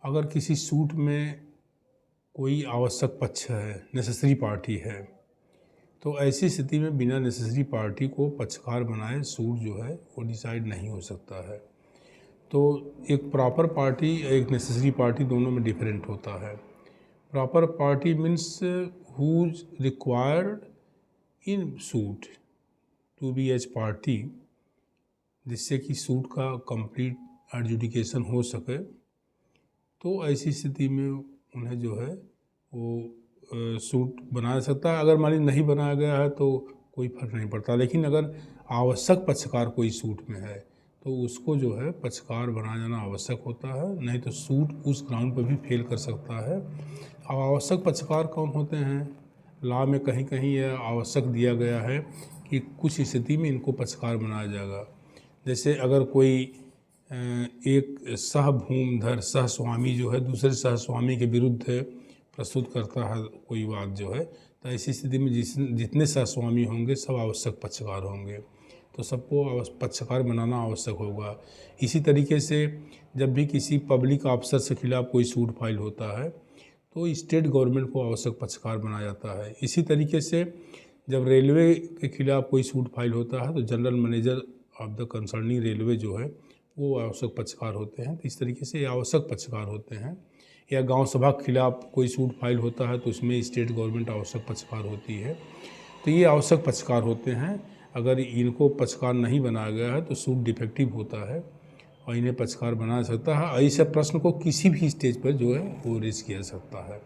अगर किसी सूट में कोई आवश्यक पक्ष है, नेसेसरी पार्टी है, तो ऐसी स्थिति में बिना नेसेसरी पार्टी को पक्षकार बनाए सूट जो है वो डिसाइड नहीं हो सकता है। तो एक प्रॉपर पार्टी, एक नेसेसरी पार्टी, दोनों में डिफरेंट होता है। Proper party means who's required in suit to be as party, जिससे कि सूट का कंप्लीट एडजुडिकेशन हो सके। तो ऐसी स्थिति में उन्हें जो है वो सूट बना सकता है। अगर मान ली नहीं बनाया गया है तो कोई फर्क नहीं पड़ता, लेकिन अगर आवश्यक पक्षकार कोई सूट में है तो उसको जो है पक्षकार बना जाना आवश्यक होता है, नहीं तो सूट उस ग्राउंड पर भी फेल कर सकता है। अब आवश्यक पक्षकार कौन होते हैं? लॉ में कहीं कहीं यह आवश्यक दिया गया है कि कुछ स्थिति में इनको पक्षकार बनाया जाएगा। जैसे अगर कोई एक सहभूमिधर सहस्वामी जो है दूसरे सहस्वामी के विरुद्ध प्रस्तुत करता है कोई बात जो है, तो ऐसी स्थिति में जितने सहस्वामी होंगे सब आवश्यक पक्षकार होंगे, तो सबको पक्षकार बनाना आवश्यक होगा। इसी तरीके से जब भी किसी पब्लिक ऑफिसर से खिलाफ कोई सूट फाइल होता है तो स्टेट गवर्नमेंट को आवश्यक पक्षकार बनाया जाता है। इसी तरीके से जब रेलवे के खिलाफ कोई सूट फाइल होता है तो general manager of the concerning railway जो है वो आवश्यक पक्षकार होते हैं। तो इस तरीके से आवश्यक पक्षकार होते हैं। या गांव सभा के खिलाफ कोई सूट फाइल होता है तो उसमें स्टेट गवर्नमेंट आवश्यक पक्षकार होती है। तो ये आवश्यक पक्षकार होते हैं। अगर इनको पक्षकार नहीं बनाया गया है तो सूट डिफेक्टिव होता है और इन्हें पक्षकार बना सकता है। ऐसे प्रश्न को किसी भी स्टेज पर जो है वो रेज किया जा सकता है।